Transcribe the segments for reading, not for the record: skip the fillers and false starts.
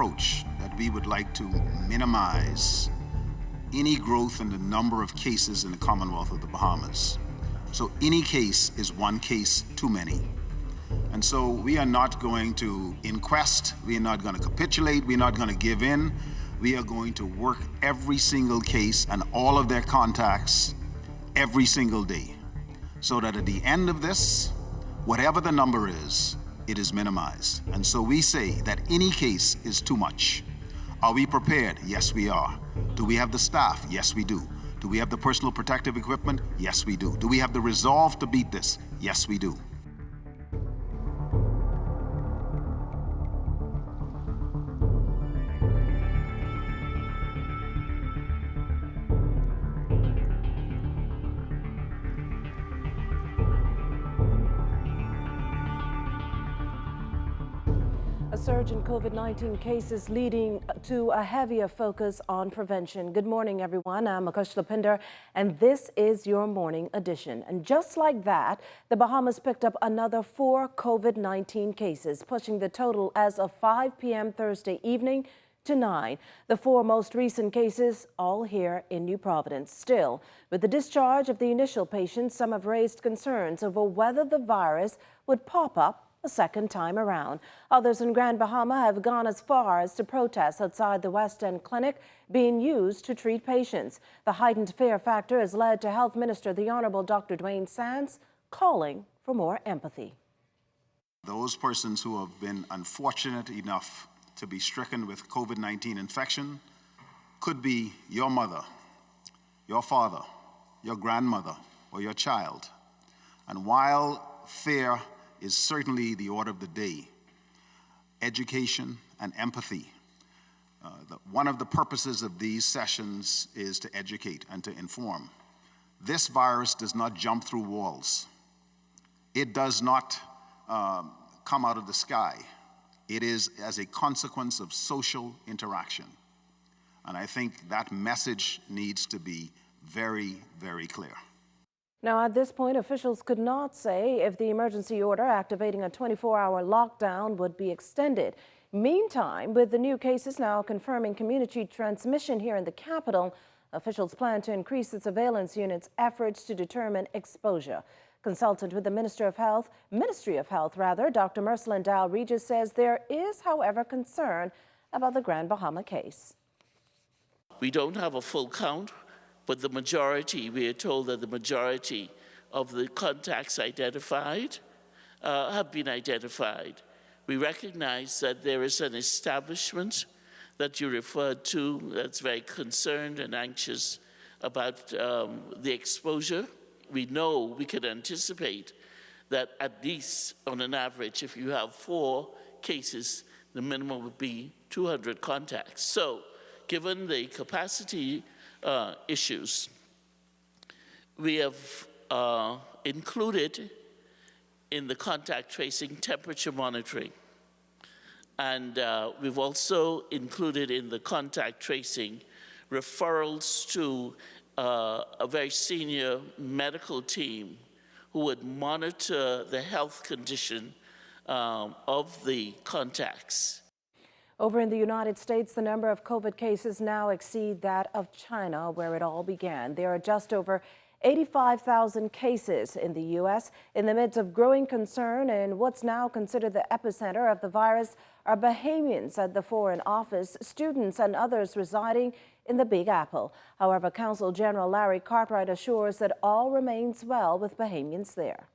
approach that we would like to minimize any growth in the number of cases in the Commonwealth of the Bahamas. So any case is one case too many. And so we are not going to inquest, we are not going to capitulate, we're not going to give in. We are going to work every single case and all of their contacts every single day, so that at the end of this, whatever the number is, it is minimized. And so we say that any case is too much. Are we prepared? Yes, we are. Do we have the staff? Yes, we do. Do we have the personal protective equipment? Yes, we do. Do we have the resolve to beat this? Yes, we do. A surge in COVID-19 cases leading to a heavier focus on prevention. Good morning, everyone. I'm Occupational, and this is your morning edition. And just like that, the Bahamas picked up another 4 COVID-19 cases, pushing the total as of 5 p.m. Thursday evening to 9. The 4 most recent cases all here in New Providence. Still, with the discharge of the initial patients, some have raised concerns over whether the virus would pop up a second time around. Others in Grand Bahama have gone as far as to protest outside the West End clinic being used to treat patients. The heightened fear factor has led to Health Minister, the Honorable Dr. Dwayne Sands, calling for more empathy. Those persons who have been unfortunate enough to be stricken with COVID-19 infection could be your mother, your father, your grandmother, or your child. And while fear is certainly the order of the day, education and empathy. One of the purposes of these sessions is to educate and to inform. This virus does not jump through walls. It does not come out of the sky. It is as a consequence of social interaction. And I think that message needs to be very, very clear. Now, at this point, officials could not say if the emergency order activating a 24-hour lockdown would be extended. Meantime, with the new cases now confirming community transmission here in the capital, officials plan to increase the surveillance unit's efforts to determine exposure. Consultant with the Ministry of Health, Dr. Mercelin Dow-Regis says there is, however, concern about the Grand Bahama case. We don't have a full count, but the majority, we are told that the majority of the contacts identified have been identified. We recognize that there is an establishment that you referred to that's very concerned and anxious about the exposure. We know, we can anticipate that at least on an average, if you have 4 cases, the minimum would be 200 contacts. So given the capacity issues, we have included in the contact tracing temperature monitoring. And we've also included in the contact tracing referrals to a very senior medical team who would monitor the health condition of the contacts. Over in the United States, the number of COVID cases now exceed that of China, where it all began. There are just over 85,000 cases in the U.S. In the midst of growing concern in what's now considered the epicenter of the virus are Bahamians at the Foreign Office, students and others residing in the Big Apple. However, Consul General Larry Cartwright assures that all remains well with Bahamians there.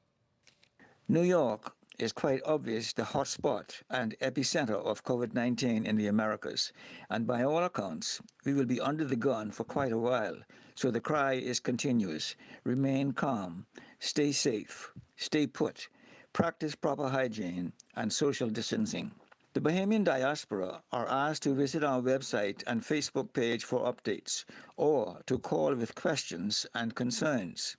New York is quite obvious the hotspot and epicenter of COVID-19 in the Americas. And by all accounts, we will be under the gun for quite a while. So the cry is continuous. Remain calm, stay safe, stay put, practice proper hygiene and social distancing. The Bahamian diaspora are asked to visit our website and Facebook page for updates or to call with questions and concerns.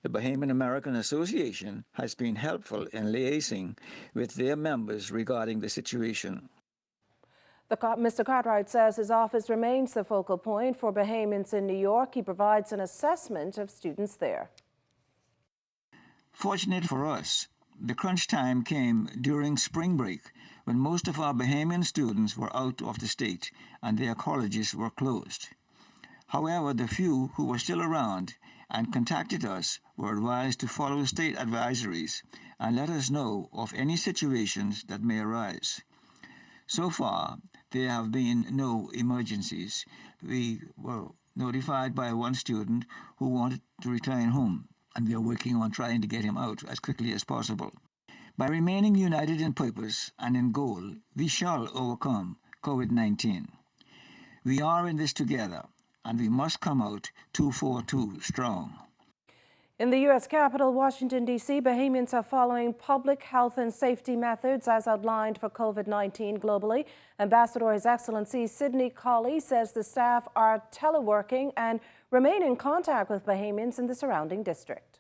The Bahamian American Association has been helpful in liaising with their members regarding the situation. Mr. Cartwright says his office remains the focal point for Bahamians in New York. He provides an assessment of students there. Fortunate for us, The crunch time came during spring break when most of our Bahamian students were out of the state and their colleges were closed. However, the few who were still around and contacted us were advised to follow state advisories and let us know of any situations that may arise. So far, there have been no emergencies. We were notified by one student who wanted to return home, and we are working on trying to get him out as quickly as possible. By remaining united in purpose and in goal, we shall overcome COVID-19. We are in this together, and we must come out 242 strong. In the U.S. capital, Washington, D.C., Bahamians are following public health and safety methods as outlined for COVID-19 globally. Ambassador His Excellency Sidney Colley says the staff are teleworking and remain in contact with Bahamians in the surrounding district.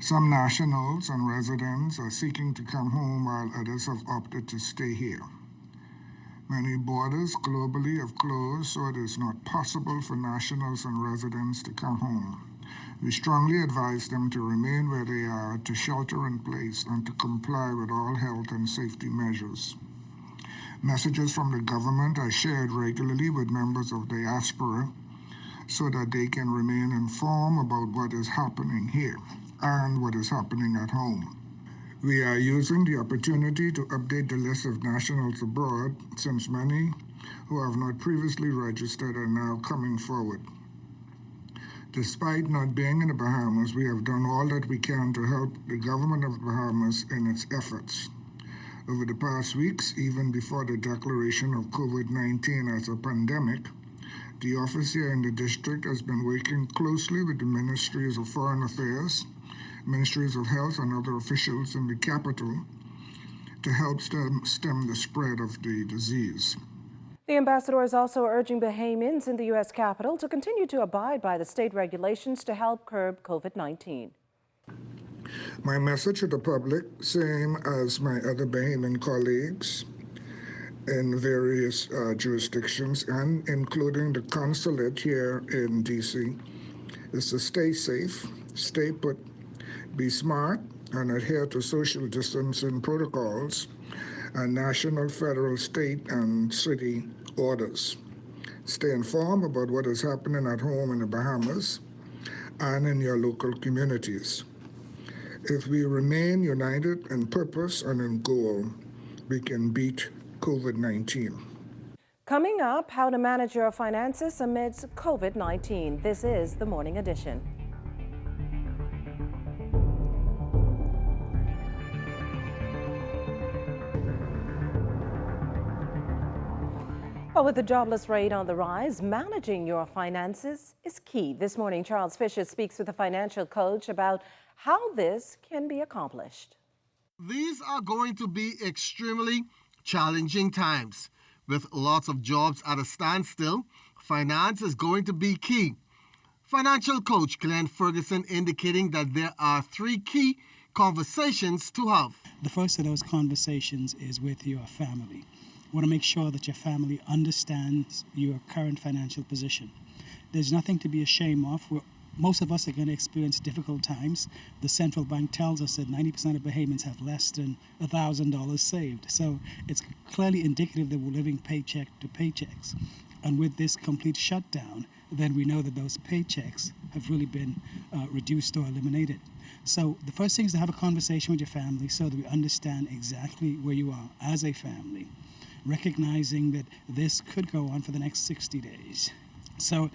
Some nationals and residents are seeking to come home while others have opted to stay here. Many borders globally have closed, so it is not possible for nationals and residents to come home. We strongly advise them to remain where they are, to shelter in place, and to comply with all health and safety measures. Messages from the government are shared regularly with members of the diaspora so that they can remain informed about what is happening here and what is happening at home. We are using the opportunity to update the list of nationals abroad, since many who have not previously registered are now coming forward. Despite not being in the Bahamas, we have done all that we can to help the government of the Bahamas in its efforts. Over the past weeks, even before the declaration of COVID-19 as a pandemic, the office here in the district has been working closely with the Ministries of Foreign Affairs, Ministries of Health, and other officials in the capital to help stem the spread of the disease. The ambassador is also urging Bahamians in the U.S. capital to continue to abide by the state regulations to help curb COVID-19. My message to the public, same as my other Bahamian colleagues in various jurisdictions, and including the consulate here in D.C., is to stay safe, stay put, be smart, and adhere to social distancing protocols and national, federal, state, and city orders. Stay informed about what is happening at home in the Bahamas and in your local communities. If we remain united in purpose and in goal, we can beat COVID-19. Coming up, how to manage your finances amidst COVID-19. This is the Morning Edition. Well, with the jobless rate on the rise, managing your finances is key. This morning, Charles Fisher speaks with a financial coach about how this can be accomplished. These are going to be extremely challenging times. With lots of jobs at a standstill, finance is going to be key. Financial coach Glenn Ferguson indicating that there are 3 key conversations to have. The first of those conversations is with your family. You want to make sure that your family understands your current financial position. There's nothing to be ashamed of. Most of us are going to experience difficult times. The central bank tells us that 90% of Bahamians have less than $1,000 saved. So it's clearly indicative that we're living paycheck to paychecks. And with this complete shutdown, then we know that those paychecks have really been reduced or eliminated. So the first thing is to have a conversation with your family so that we understand exactly where you are as a family, recognizing that this could go on for the next 60 days. So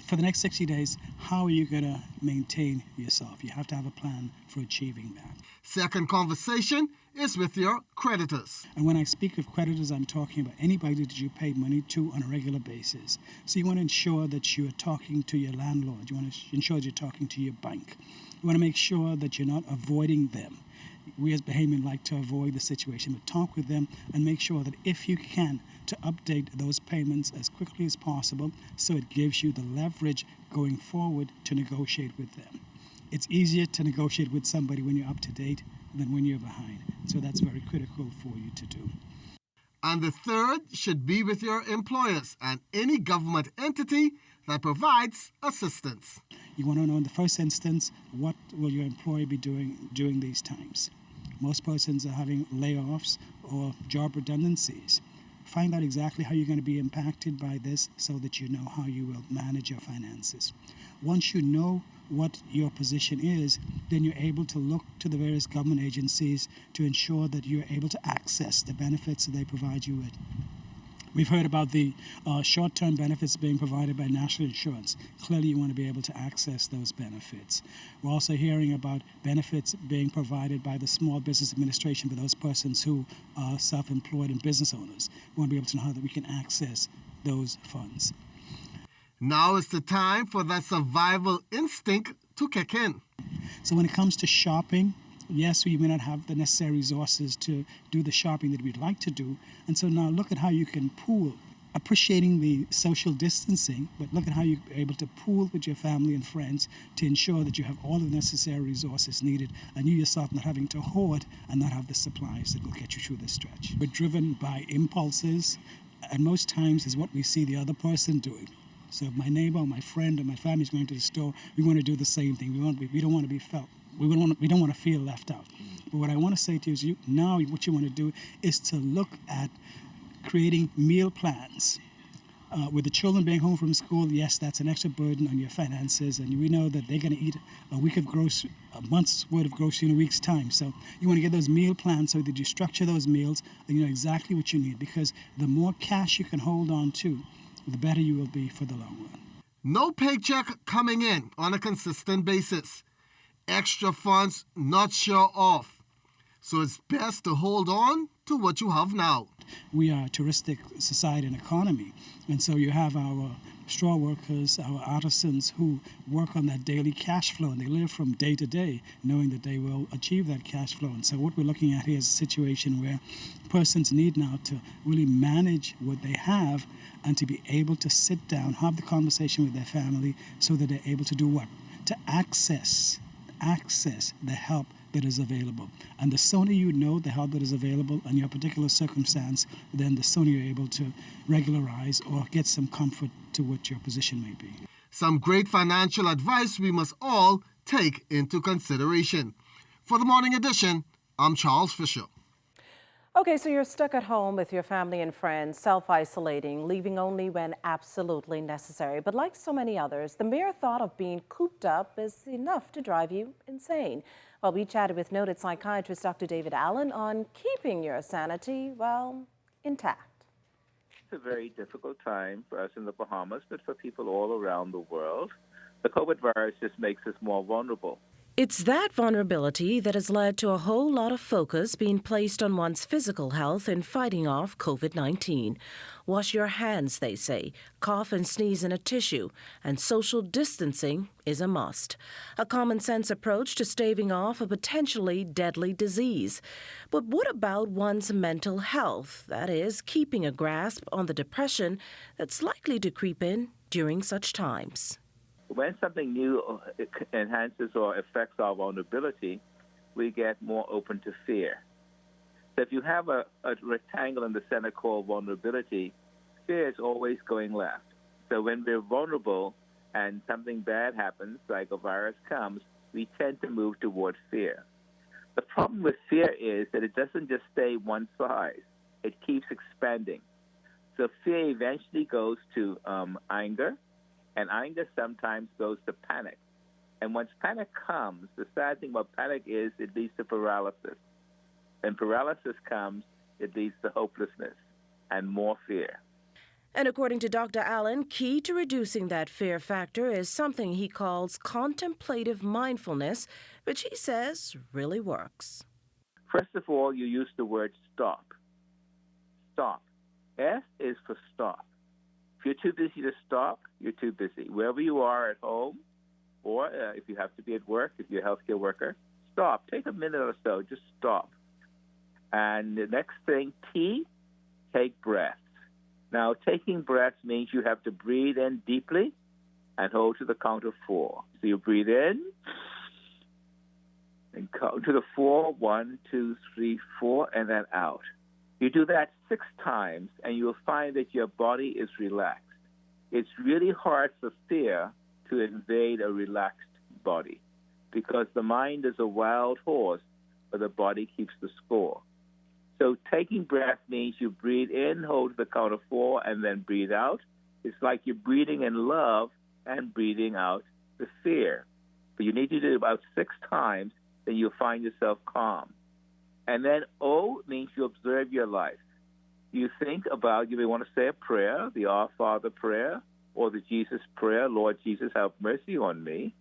for the next 60 days, how are you going to maintain yourself? You have to have a plan for achieving that. Second conversation is with your creditors. And when I speak of creditors, I'm talking about anybody that you pay money to on a regular basis. So you want to ensure that you're talking to your landlord. You want to ensure that you're talking to your bank. You want to make sure that you're not avoiding them. We as Bahamians like to avoid the situation, but talk with them and make sure that if you can, to update those payments as quickly as possible so it gives you the leverage going forward to negotiate with them. It's easier to negotiate with somebody when you're up to date than when you're behind. So that's very critical for you to do. And the third should be with your employers and any government entity that provides assistance. You want to know in the first instance, what will your employer be doing during these times? Most persons are having layoffs or job redundancies. Find out exactly how you're going to be impacted by this so that you know how you will manage your finances. Once you know what your position is, then you're able to look to the various government agencies to ensure that you're able to access the benefits that they provide you with. We've heard about the short-term benefits being provided by national insurance. Clearly, you want to be able to access those benefits. We're also hearing about benefits being provided by the Small Business Administration for those persons who are self-employed and business owners. We want to be able to know how that we can access those funds. Now is the time for that survival instinct to kick in. So when it comes to shopping, yes, we may not have the necessary resources to do the shopping that we'd like to do. And so now look at how you can pool, appreciating the social distancing, but look at how you're able to pool with your family and friends to ensure that you have all the necessary resources needed and you yourself not having to hoard and not have the supplies that will get you through this stretch. We're driven by impulses, and most times is what we see the other person doing. So if my neighbor or my friend or my family is going to the store, we want to do the same thing. We don't want to be felt. We don't want to feel left out. But what I want to say to you is now what you want to do is to look at creating meal plans. With the children being home from school, yes, that's an extra burden on your finances, and we know that they're going to eat a month's worth of grocery in a week's time. So you want to get those meal plans so that you structure those meals and you know exactly what you need, because the more cash you can hold on to, the better you will be for the long run. No paycheck coming in on a consistent basis. Extra funds not sure of. So it's best to hold on to what you have now. We are a touristic society and economy, and so you have our straw workers, our artisans who work on that daily cash flow, and they live from day to day knowing that they will achieve that cash flow. And so what we're looking at here is a situation where persons need now to really manage what they have and to be able to sit down, have the conversation with their family so that they're able to do what? To access the help that is available. And the sooner you know the help that is available in your particular circumstance, then the sooner you're able to regularize or get some comfort to what your position may be. Some great financial advice we must all take into consideration. For the Morning Edition, I'm Charles Fisher. Okay, so you're stuck at home with your family and friends, self-isolating, leaving only when absolutely necessary. But like so many others, the mere thought of being cooped up is enough to drive you insane. Well, we chatted with noted psychiatrist Dr. David Allen on keeping your sanity, well, intact. It's a very difficult time for us in the Bahamas, but for people all around the world. The COVID virus just makes us more vulnerable. It's that vulnerability that has led to a whole lot of focus being placed on one's physical health in fighting off COVID-19. Wash your hands, they say, cough and sneeze in a tissue, and social distancing is a must. A common-sense approach to staving off a potentially deadly disease. But what about one's mental health? That is, keeping a grasp on the depression that's likely to creep in during such times. When something new enhances or affects our vulnerability, we get more open to fear. So if you have a rectangle in the center called vulnerability, fear is always going left. So when we're vulnerable and something bad happens, like a virus comes, we tend to move toward fear. The problem with fear is that it doesn't just stay one size. It keeps expanding. So fear eventually goes to anger, and anger sometimes goes to panic. And once panic comes, the sad thing about panic is it leads to paralysis. When paralysis comes, it leads to hopelessness and more fear. And according to Dr. Allen, key to reducing that fear factor is something he calls contemplative mindfulness, which he says really works. First of all, you use the word stop. Stop. S is for stop. If you're too busy to stop, you're too busy. Wherever you are at home, or if you have to be at work, if you're a healthcare worker, stop. Take a minute or so, just stop. And the next thing, T, take breaths. Now, taking breaths means you have to breathe in deeply and hold to the count of 4. So you breathe in and count to the 4, 1, 2, 3, 4, and then out. You do that 6 times, and you'll find that your body is relaxed. It's really hard for fear to invade a relaxed body because the mind is a wild horse but the body keeps the score. So taking breath means you breathe in, hold the count of 4, and then breathe out. It's like you're breathing in love and breathing out the fear. But you need to do it about 6 times, then you'll find yourself calm. And then O means you observe your life. You think about, you may want to say a prayer, the Our Father prayer, or the Jesus prayer, Lord Jesus, have mercy on me.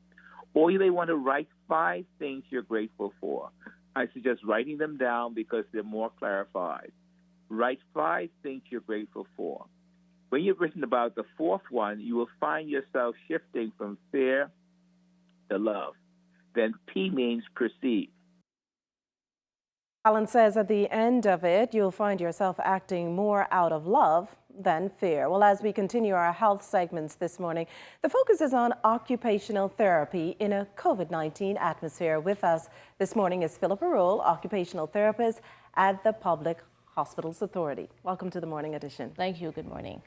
Or you may want to write 5 things you're grateful for. I suggest writing them down because they're more clarified. Write 5 things you're grateful for. When you've written about the 4th one, you will find yourself shifting from fear to love. Then P means perceive. Alan says at the end of it, you'll find yourself acting more out of love than fear. Well, as we continue our health segments this morning, the focus is on occupational therapy in a COVID-19 atmosphere. With us this morning is Philip Arul, occupational therapist at the Public Hospitals Authority. Welcome to the Morning Edition. Thank you. Good morning.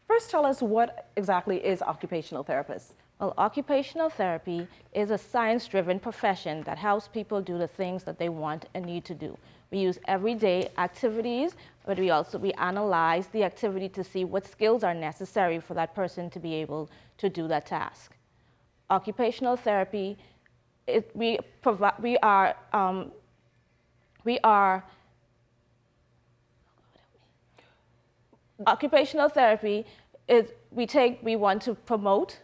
First, tell us what exactly is occupational therapist? Well, occupational therapy is a science-driven profession that helps people do the things that they want and need to do. We use everyday activities, but we analyze the activity to see what skills are necessary for that person to be able to do that task. Occupational therapy, occupational therapy is we want to promote,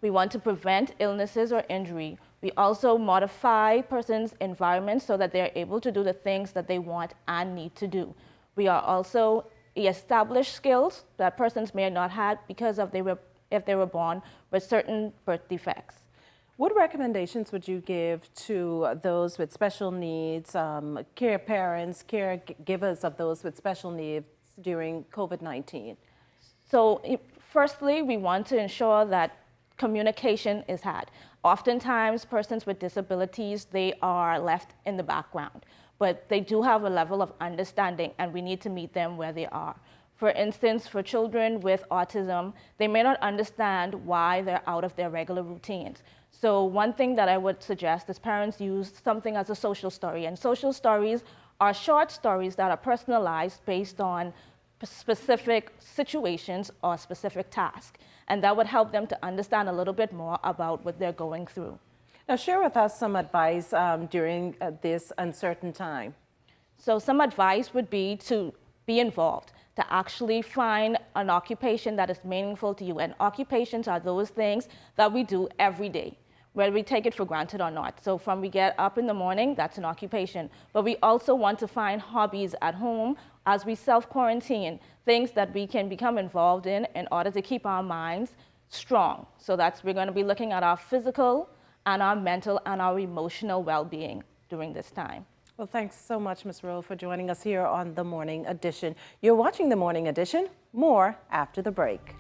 we want to prevent illnesses or injury. We also modify persons' environment so that they're able to do the things that they want and need to do. We establish skills that persons may not have because of if they were born with certain birth defects. What recommendations would you give to those with special needs, caregivers of those with special needs during COVID-19? So firstly, we want to ensure that communication is had. Oftentimes, persons with disabilities, they are left in the background, but they do have a level of understanding and we need to meet them where they are. For instance, for children with autism, they may not understand why they're out of their regular routines. So one thing that I would suggest is parents use something as a social story, and social stories are short stories that are personalized based on specific situations or specific tasks. And that would help them to understand a little bit more about what they're going through. Now, share with us some advice during this uncertain time. So some advice would be to be involved, to actually find an occupation that is meaningful to you. And occupations are those things that we do every day, whether we take it for granted or not. So from we get up in the morning, that's an occupation. But we also want to find hobbies at home as we self-quarantine, things that we can become involved in order to keep our minds strong. So we're going to be looking at our physical and our mental and our emotional well-being during this time. Well, thanks so much, Ms. Rowe, for joining us here on The Morning Edition. You're watching The Morning Edition. More after the break.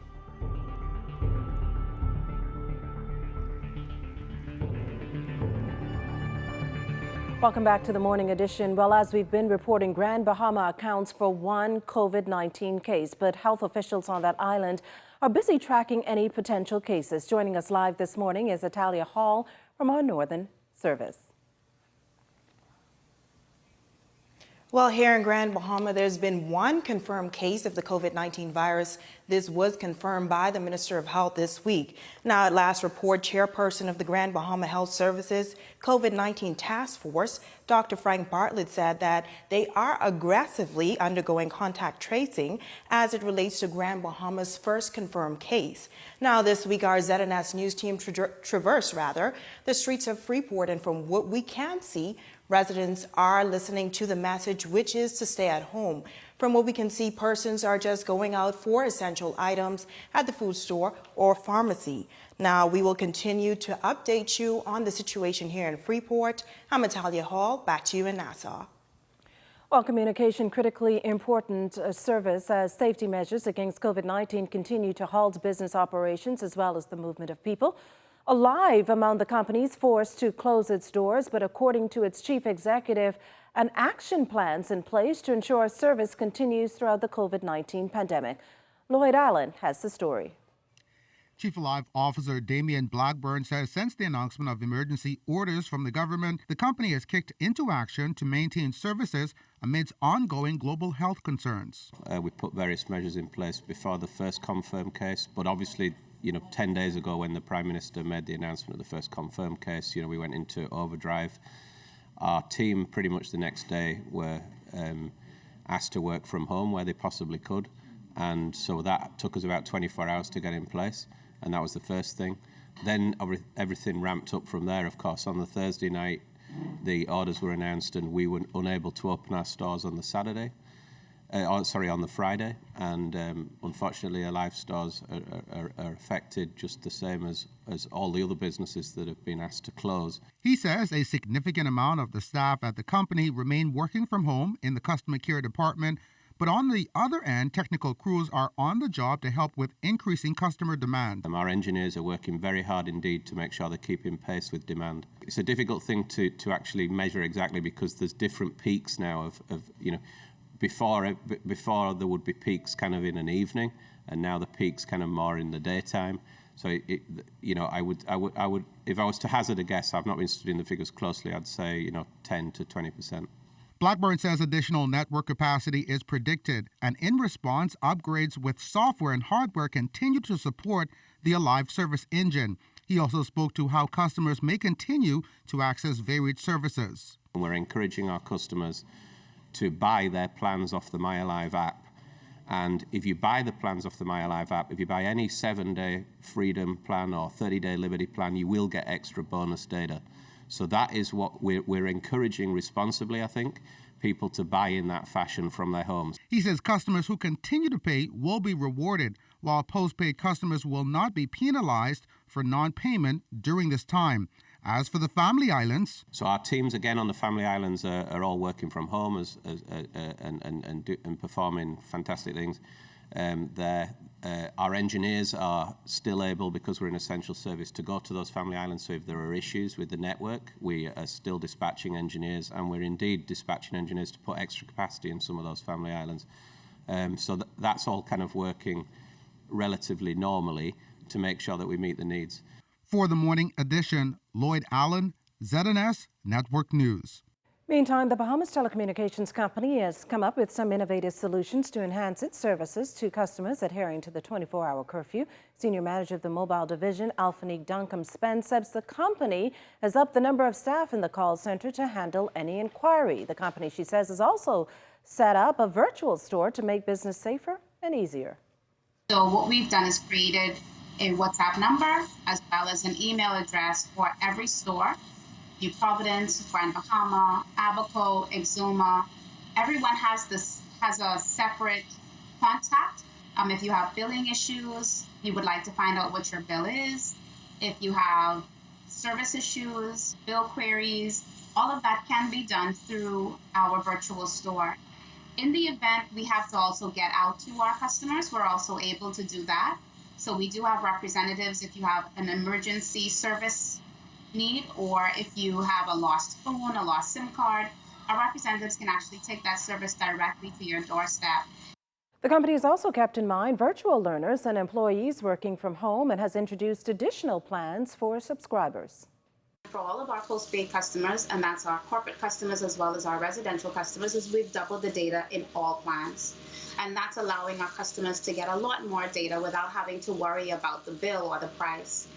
Welcome back to The Morning Edition. Well, as we've been reporting, Grand Bahama accounts for 1 COVID-19 case, but health officials on that island are busy tracking any potential cases. Joining us live this morning is Atalia Hall from our Northern Service. Well, here in Grand Bahama, there's been 1 confirmed case of the COVID-19 virus. This was confirmed by the Minister of Health this week. Now, at last report, chairperson of the Grand Bahama Health Services COVID-19 Task Force, Dr. Frank Bartlett, said that they are aggressively undergoing contact tracing as it relates to Grand Bahama's first confirmed case. Now, this week, our ZNS News team traversed the streets of Freeport, and from what we can see, residents are listening to the message, which is to stay at home. From what we can see, persons are just going out for essential items at the food store or pharmacy. Now, we will continue to update you on the situation here in Freeport. I'm Atalia Hall. Back to you in Nassau. Well, communication critically important service as safety measures against COVID-19 continue to halt business operations as well as the movement of people. Alive among the companies forced to close its doors, but according to its chief executive, an action plan's in place to ensure service continues throughout the COVID-19 pandemic. Lloyd Allen has the story. Chief Alive Officer Damian Blackburn says since the announcement of emergency orders from the government, the company has kicked into action to maintain services amidst ongoing global health concerns. We put various measures in place before the first confirmed case, but obviously, 10 days ago when the Prime Minister made the announcement of the first confirmed case, we went into overdrive. Our team pretty much the next day were asked to work from home where they possibly could, and so that took us about 24 hours to get in place. And that was the first thing. Then everything ramped up from there, of course. On the Thursday night, the orders were announced and we were unable to open our stores on the on the Friday. And unfortunately, Alive stores are affected just the same as all the other businesses that have been asked to close. He says a significant amount of the staff at the company remain working from home in the customer care department. But on the other end, technical crews are on the job to help with increasing customer demand. Our engineers are working very hard indeed to make sure they're keeping pace with demand. It's a difficult thing to actually measure exactly because there's different peaks now of before there would be peaks kind of in an evening, and now the peaks kind of more in the daytime. So I would if I was to hazard a guess, I've not been studying the figures closely, I'd say 10 to 20%. Blackburn says additional network capacity is predicted, and in response, upgrades with software and hardware continue to support the Alive service engine. He also spoke to how customers may continue to access varied services. We're encouraging our customers to buy their plans off the My Alive app. And if you buy the plans off the My Alive app, if you buy any 7-day Freedom plan or 30-day Liberty plan, you will get extra bonus data. So that is what we're encouraging responsibly, I think, people to buy in that fashion from their homes. He says customers who continue to pay will be rewarded, while postpaid customers will not be penalized for non-payment during this time. As for the Family Islands... So our teams, again, on the Family Islands are all working from home and performing fantastic things. Our engineers are still able, because we're an essential service, to go to those Family Islands. So if there are issues with the network, we are still dispatching engineers, and we're indeed dispatching engineers to put extra capacity in some of those Family Islands. So that's all kind of working relatively normally to make sure that we meet the needs. For the morning edition, Lloyd Allen, ZNS Network News. Meantime, the Bahamas Telecommunications Company has come up with some innovative solutions to enhance its services to customers adhering to the 24-hour curfew. Senior Manager of the Mobile Division, Alphanique Duncombe-Spence, says the company has upped the number of staff in the call center to handle any inquiry. The company, she says, has also set up a virtual store to make business safer and easier. So what we've done is created a WhatsApp number as well as an email address for every store. New Providence, Grand Bahama, Abaco, Exuma. Everyone has a separate contact. If you have billing issues, you would like to find out what your bill is. If you have service issues, bill queries, all of that can be done through our virtual store. In the event we have to also get out to our customers, we're also able to do that. So we do have representatives if you have an emergency service need, or if you have a lost phone, a lost SIM card, our representatives can actually take that service directly to your doorstep. The company has also kept in mind virtual learners and employees working from home and has introduced additional plans for subscribers. For all of our postpaid customers, and that's our corporate customers as well as our residential customers, is we've doubled the data in all plans. And that's allowing our customers to get a lot more data without having to worry about the bill or the price.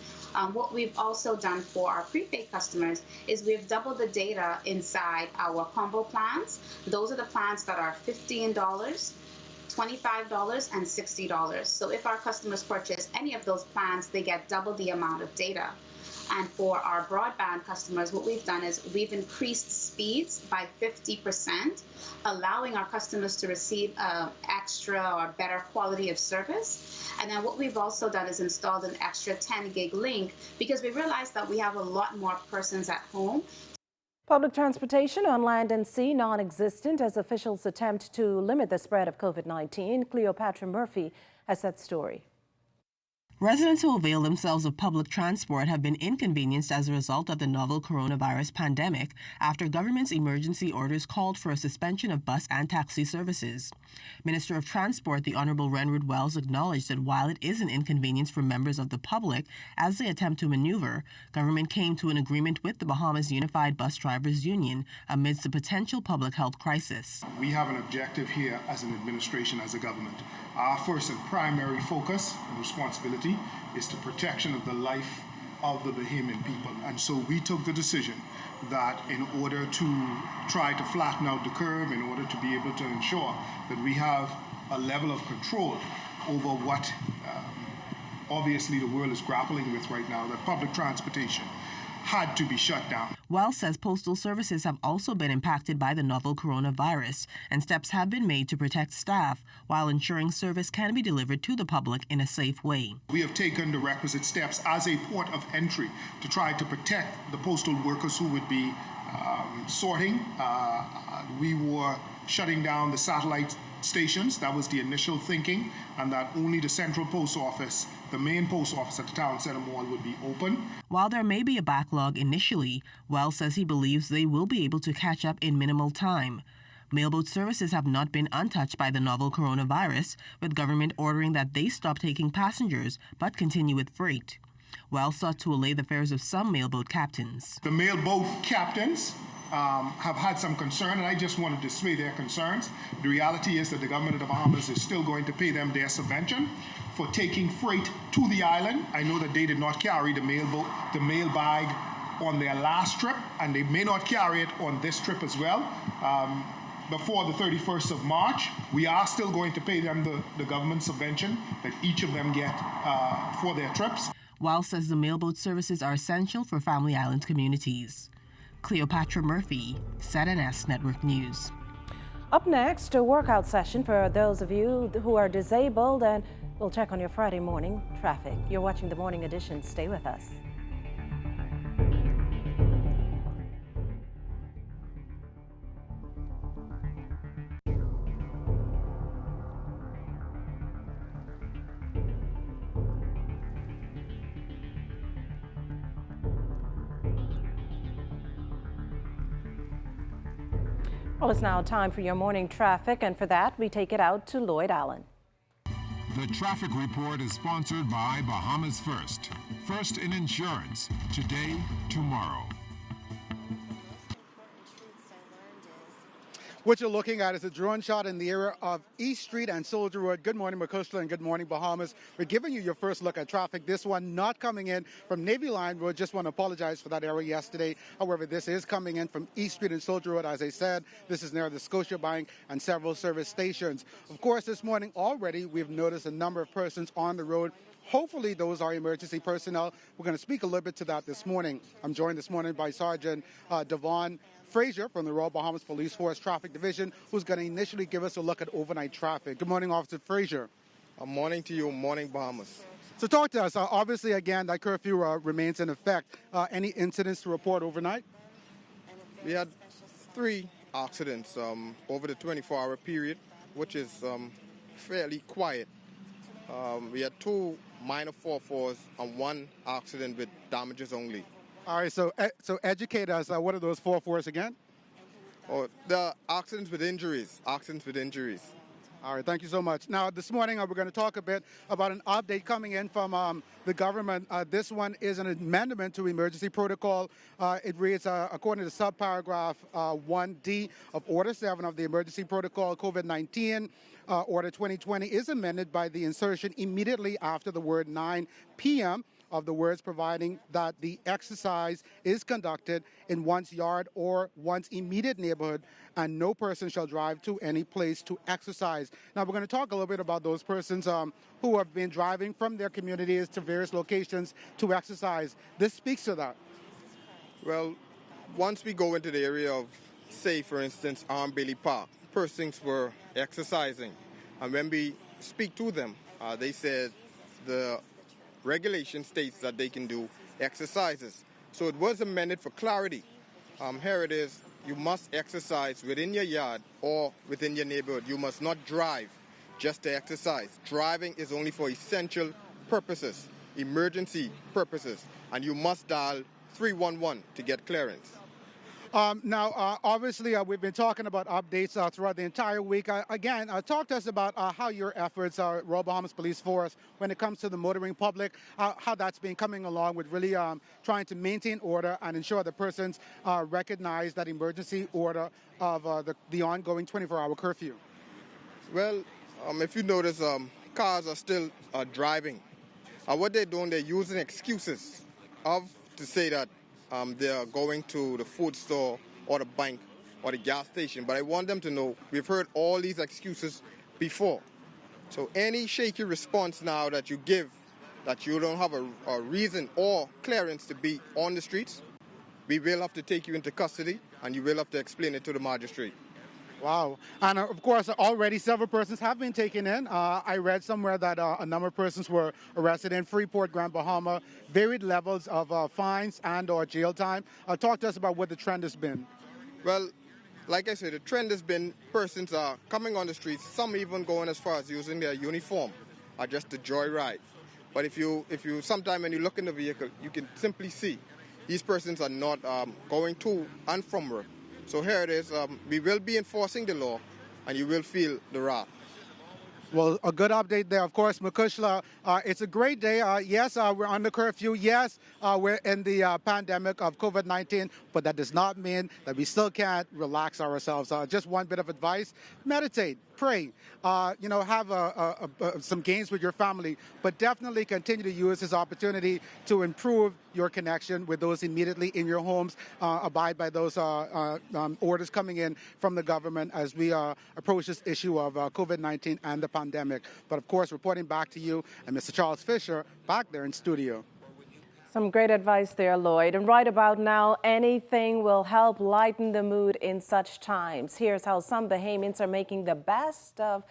What we've also done for our prepaid customers is we've doubled the data inside our combo plans. Those are the plans that are $15, $25, and $60. So if our customers purchase any of those plans, they get double the amount of data. And for our broadband customers, what we've done is we've increased speeds by 50%, allowing our customers to receive extra or better quality of service. And then what we've also done is installed an extra 10 gig link because we realized that we have a lot more persons at home. Public transportation on land and sea non-existent as officials attempt to limit the spread of COVID-19. Cleopatra Murphy has that story. Residents who avail themselves of public transport have been inconvenienced as a result of the novel coronavirus pandemic after government's emergency orders called for a suspension of bus and taxi services. Minister of Transport, the Honorable Renward Wells, acknowledged that while it is an inconvenience for members of the public as they attempt to maneuver, government came to an agreement with the Bahamas Unified Bus Drivers Union amidst a potential public health crisis. We have an objective here as an administration, as a government. Our first and primary focus and responsibility is the protection of the life of the Bahamian people. And so we took the decision that in order to try to flatten out the curve, in order to be able to ensure that we have a level of control over what obviously the world is grappling with right now, that public transportation had to be shut down. Wells says postal services have also been impacted by the novel coronavirus, and steps have been made to protect staff while ensuring service can be delivered to the public in a safe way. We have taken the requisite steps as a port of entry to try to protect the postal workers who would be sorting. We were shutting down the satellite stations. That was the initial thinking, and that only the central post office, the main post office at the town center mall, would be open. While there may be a backlog initially, Wells says he believes they will be able to catch up in minimal time. Mailboat services have not been untouched by the novel coronavirus, with government ordering that they stop taking passengers but continue with freight. Wells sought to allay the fears of some mailboat captains. The mailboat captains have had some concern, and I just want to display their concerns. The reality is that the government of the Bahamas is still going to pay them their subvention for taking freight to the island. I know that they did not carry the mail bag on their last trip, and they may not carry it on this trip as well. Before the 31st of March, we are still going to pay them the government subvention that each of them get for their trips. Wells says the mailboat services are essential for Family Island communities. Cleopatra Murphy, ZNS Network News. Up next, a workout session for those of you who are disabled, and we'll check on your Friday morning traffic. You're watching the Morning Edition. Stay with us. Well, it's now time for your morning traffic, and for that, we take it out to Lloyd Allen. The traffic report is sponsored by Bahamas First. First in insurance, today, tomorrow. What you're looking at is a drone shot in the area of East Street and Soldier Road. Good morning, Occupational, and good morning, Bahamas. We're giving you your first look at traffic. This one not coming in from Navy Line Road. Just want to apologize for that area yesterday. However, this is coming in from East Street and Soldier Road. As I said, this is near the Scotiabank and several service stations. Of course, this morning already we've noticed a number of persons on the road. Hopefully those are emergency personnel. We're going to speak a little bit to that this morning. I'm joined this morning by Sergeant Devon Frazier from the Royal Bahamas Police Force Traffic Division, who's going to initially give us a look at overnight traffic. Good morning, Officer Frazier. Morning to you. Morning, Bahamas. So talk to us. Obviously, again, that curfew remains in effect. Any incidents to report overnight? We had 3 accidents over the 24-hour period, which is fairly quiet. We had 2 minor 4-4s and 1 accident with damages only. All right, so educate us. What are those 4-4s again? Oh, the accidents with injuries. Accidents with injuries. All right, thank you so much. Now, this morning, we're going to talk a bit about an update coming in from the government. This one is an amendment to emergency protocol. It reads, according to subparagraph 1D of Order 7 of the Emergency Protocol COVID-19, Order 2020 is amended by the insertion immediately after the word 9 p.m. of the words providing that the exercise is conducted in one's yard or one's immediate neighborhood, and no person shall drive to any place to exercise. Now, we're going to talk a little bit about those persons who have been driving from their communities to various locations to exercise. This speaks to that. Well, once we go into the area of, say, for instance, Bailey Park, persons were exercising. And when we speak to them, they said the regulation states that they can do exercises. So it was amended for clarity. Here it is. You must exercise within your yard or within your neighborhood. You must not drive just to exercise. Driving is only for essential purposes, emergency purposes, and you must dial 311 to get clearance. Obviously, we've been talking about updates throughout the entire week. Again, talk to us about how your efforts, Royal Bahamas Police Force, when it comes to the motoring public, how that's been coming along with really trying to maintain order and ensure that persons recognize that emergency order of the ongoing 24-hour curfew. Well, if you notice, cars are still driving. What they're doing, they're using excuses to say that they're going to the food store or the bank or the gas station. But I want them to know we've heard all these excuses before. So any shaky response now that you give, that you don't have a reason or clearance to be on the streets, we will have to take you into custody and you will have to explain it to the magistrate. Wow. And of course, already several persons have been taken in. I read somewhere that a number of persons were arrested in Freeport, Grand Bahama, varied levels of fines and or jail time. Talk to us about what the trend has been. Well, like I said, the trend has been persons are coming on the streets, some even going as far as using their uniform just to joyride. But if you sometime when you look in the vehicle, you can simply see these persons are not going to and from work. So here it is. We will be enforcing the law, and you will feel the wrath. Well, a good update there. Of course, Makushla, it's a great day. Yes, we're under curfew. Yes, we're in the pandemic of COVID-19, but that does not mean that we still can't relax ourselves. Just one bit of advice: meditate, pray, have some games with your family, but definitely continue to use this opportunity to improve your connection with those immediately in your homes. Abide by those orders coming in from the government as we approach this issue of COVID-19 and the pandemic. But of course, reporting back to you and Mr. Charles Fisher back there in studio. Some great advice there, Lloyd. And right about now, anything will help lighten the mood in such times. Here's how some Bahamians are making the best of,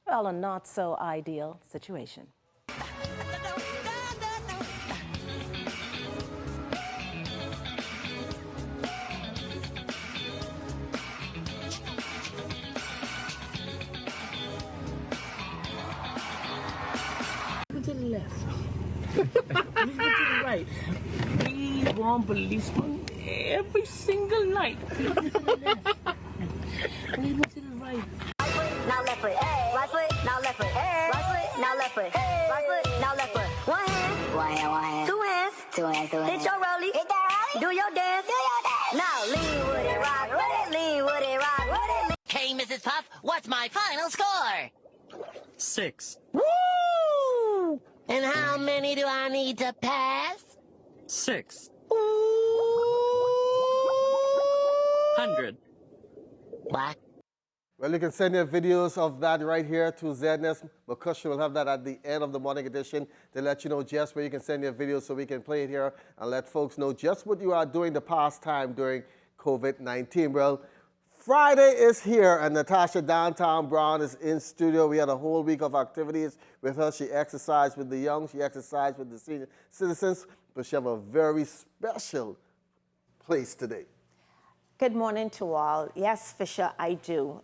well, a not so ideal situation. To the left. Move to the right. We want policemen every single night. Move to the left. Move to the right. Now left foot, right foot, now left foot, right foot, now left foot, right foot, now left foot. One hand, one hand, one hand. Two hands, two hands, two hands. Hit your rollie, hit that rollie. Do your dance, do your dance. Now lean with it, rock with it, lean with it, rock with it. Hey, Mrs. Puff, what's my final score? 6. Woo! And how many do I need to pass? 6. Ooh. 100. What? Well, you can send your videos of that right here to ZNS. Makusha will have that at the end of the morning edition to let you know just where you can send your videos so we can play it here and let folks know just what you are doing the past time during COVID-19. Well, Friday is here, and Natasha Downtown Brown is in studio. We had a whole week of activities with her. She exercised with the young, she exercised with the senior citizens, but she have a very special place today. Good morning to all. Yes, Fisher, I do.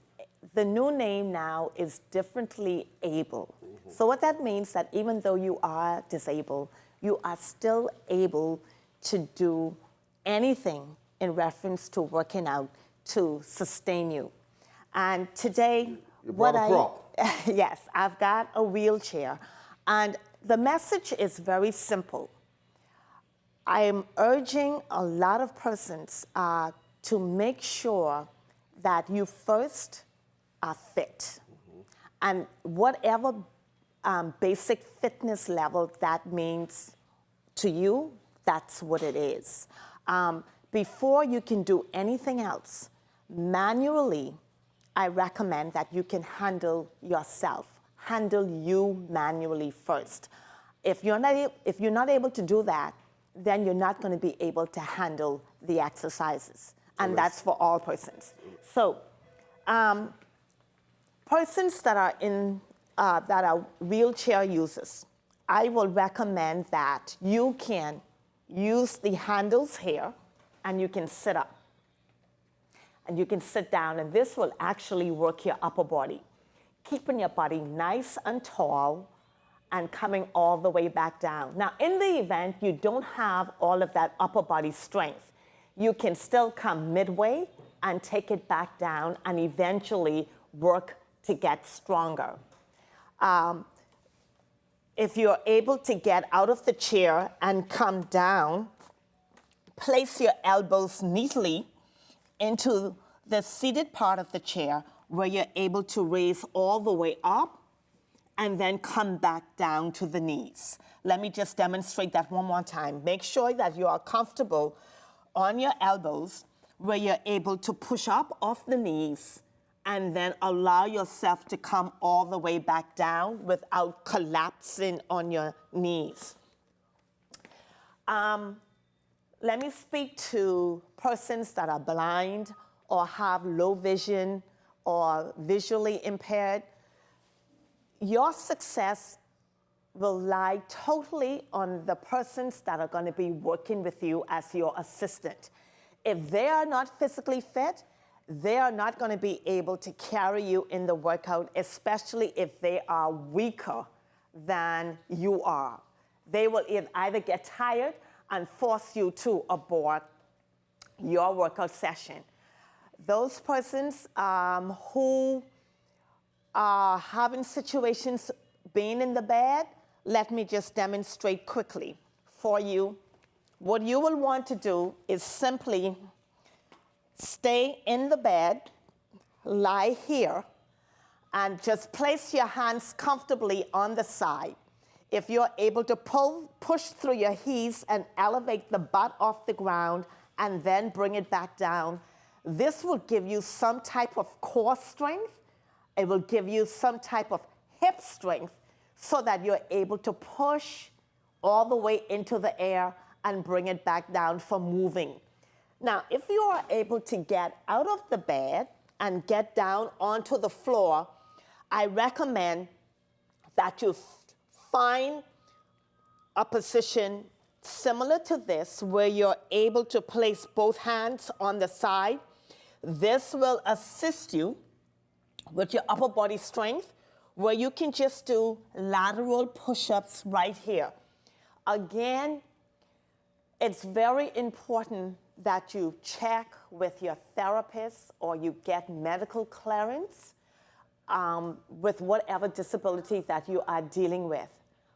The new name now is Differently Able. So what that means that even though you are disabled, you are still able to do anything in reference to working out to sustain you. And today, yes, I've got a wheelchair. And the message is very simple. I am urging a lot of persons to make sure that you first are fit. And whatever basic fitness level that means to you, that's what it is. Before you can do anything else, manually, I recommend that you can handle yourself. Handle you manually first. If you're not able to do that, then you're not going to be able to handle the exercises. And that's for all persons. So, persons that are wheelchair users, I will recommend that you can use the handles here and you can sit up. And you can sit down, and this will actually work your upper body, keeping your body nice and tall and coming all the way back down. Now, in the event you don't have all of that upper body strength, you can still come midway and take it back down and eventually work to get stronger. If you're able to get out of the chair and come down, place your elbows neatly into the seated part of the chair where you're able to raise all the way up and then come back down to the knees. Let me just demonstrate that one more time. Make sure that you are comfortable on your elbows where you're able to push up off the knees and then allow yourself to come all the way back down without collapsing on your knees. Let me speak to persons that are blind or have low vision or visually impaired. Your success will lie totally on the persons that are going to be working with you as your assistant. If they are not physically fit, they are not going to be able to carry you in the workout, especially if they are weaker than you are. They will either get tired and force you to abort your workout session. Those persons who are having situations being in the bed, let me just demonstrate quickly for you. What you will want to do is simply stay in the bed, lie here, and just place your hands comfortably on the side. If you're able to push through your heels and elevate the butt off the ground and then bring it back down, this will give you some type of core strength. It will give you some type of hip strength so that you're able to push all the way into the air and bring it back down for moving. Now, if you are able to get out of the bed and get down onto the floor, I recommend that you find a position similar to this where you're able to place both hands on the side. This will assist you with your upper body strength, where you can just do lateral push-ups right here. Again, it's very important that you check with your therapist or you get medical clearance with whatever disability that you are dealing with.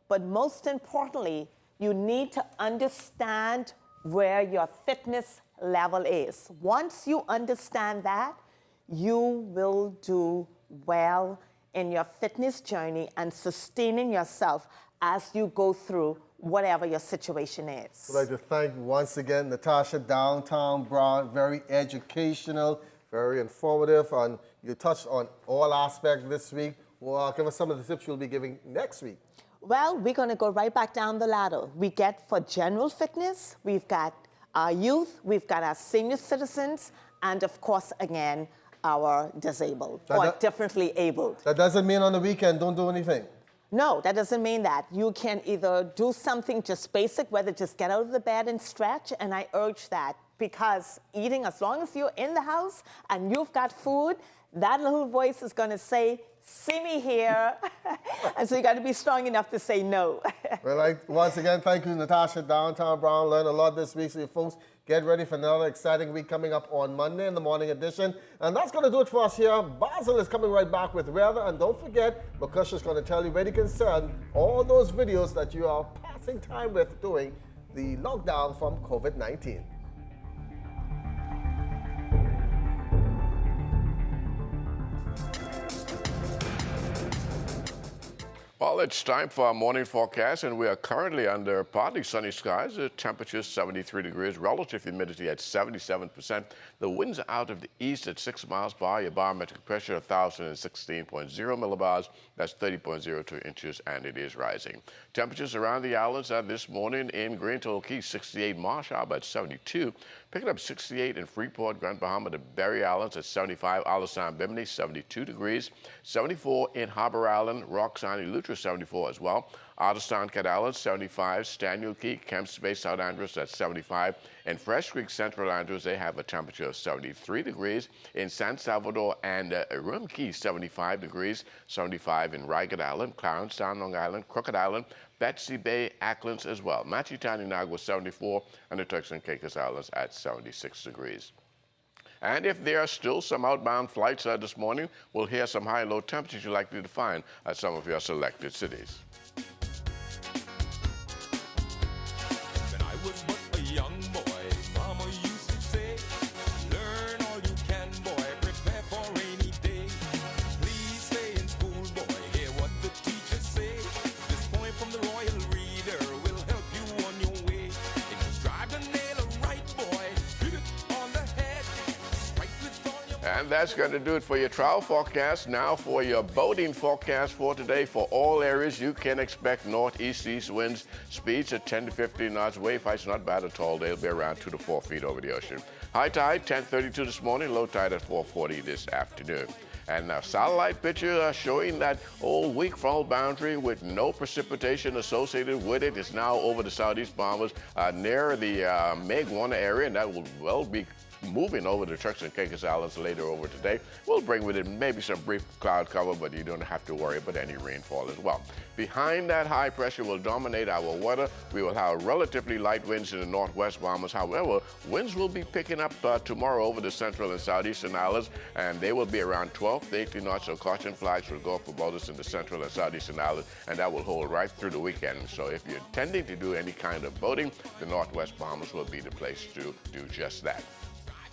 But most importantly, you need to understand where your fitness level is. Once you understand that, you will do well in your fitness journey and sustaining yourself as you go through whatever your situation is. I'd like to thank once again Natasha Downtown Brown, very educational, very informative, and you touched on all aspects this week. Well, give us some of the tips you'll be giving next week. Well, we're going to go right back down the ladder. We get for general fitness, we've got our youth, we've got our senior citizens, and of course, again, our disabled or differently abled. That doesn't mean on the weekend don't do anything. No, that doesn't mean that. You can either do something just basic, whether just get out of the bed and stretch, and I urge that because eating, as long as you're in the house and you've got food, that little voice is going to say, see me here. And so you got to be strong enough to say no. Well, once again, thank you, Natasha Downtown Brown. Learned a lot this week, so you folks get ready for another exciting week coming up on Monday in the morning edition. And that's going to do it for us here. Basil is coming right back with weather. And don't forget, Makosha's going to tell you where you can send all those videos that you are passing time with during the lockdown from COVID-19. Well, it's time for our morning forecast, and we are currently under partly sunny skies. The temperature is 73 degrees, relative humidity at 77%. The winds are out of the east at 6 miles per hour. Your barometric pressure 1,016.0 millibars. That's 30.02 inches, and it is rising. Temperatures around the islands are this morning in Green Toll Key, 68, Marsh Harbor at 72. Picking up 68 in Freeport, Grand Bahama to Berry Islands at 75, Alisal, Bimini, 72 degrees. 74 in Harbor Island, Rock Island, Eleuthera Central 74 as well. Otterstown, Cat Island 75, Staniel Key, Kemps Bay, South Andrews at 75, and Fresh Creek, Central Andrews, they have a temperature of 73 degrees. In San Salvador and Rim Key, 75 degrees, 75 in Ragged Island, Clarenstown, Long Island, Crooked Island, Betsy Bay, Acklands as well. Matchitown, Inagua 74, and the Turks and Caicos Islands at 76 degrees. And if there are still some outbound flights this morning, we'll hear some high and low temperatures you're likely to find at some of your selected cities. When I was but a young boy, Mama used to say, learn all you can, boy, prepare for rainy day. Please stay in school, boy, hear what the teachers say. This poem from the Royal Reader will help you on your way. If you drive the nail right, boy, hit it on the head. And that's going to do it for your travel forecast. Now for your boating forecast for today. For all areas, you can expect northeast-east winds, speeds at 10 to 15 knots. Wave height's not bad at all. They'll be around 2 to 4 feet over the ocean. High tide, 10:32 this morning. Low tide at 4:40 this afternoon. And now satellite picture showing that old weak frontal boundary with no precipitation associated with it is now over the southeast Bahamas near the Meg Warner area, and that will well be moving over the Turks and Caicos Islands later over today. We'll bring with it maybe some brief cloud cover, but you don't have to worry about any rainfall as well. Behind that high pressure will dominate our weather. We will have relatively light winds in the northwest Bahamas. However, winds will be picking up tomorrow over the central and southeastern islands, and they will be around 12 to 18 knots, so caution flags will go up for boaters in the central and southeastern islands, and that will hold right through the weekend. So if you're intending to do any kind of boating, the northwest Bahamas will be the place to do just that.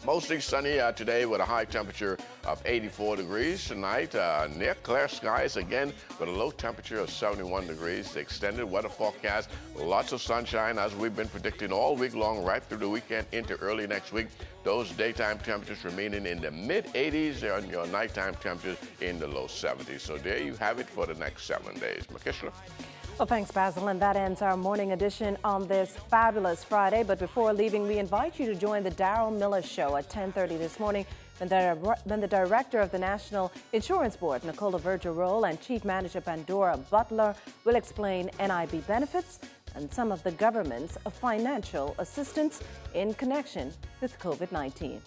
Mostly sunny today with a high temperature of 84 degrees. Tonight, near clear skies again with a low temperature of 71 degrees. The extended weather forecast, lots of sunshine as we've been predicting all week long, right through the weekend into early next week. Those daytime temperatures remaining in the mid-80s and your nighttime temperatures in the low 70s. So there you have it for the next 7 days. Makishla. Well, thanks, Basil, and that ends our morning edition on this fabulous Friday. But before leaving, we invite you to join the Daryl Miller Show at 10:30 this morning when the Director of the National Insurance Board, Nicola Virgil, and Chief Manager Pandora Butler will explain NIB benefits and some of the government's financial assistance in connection with COVID-19.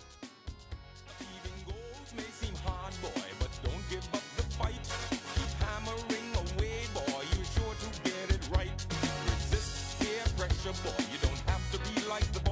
Boy, you don't have to be like the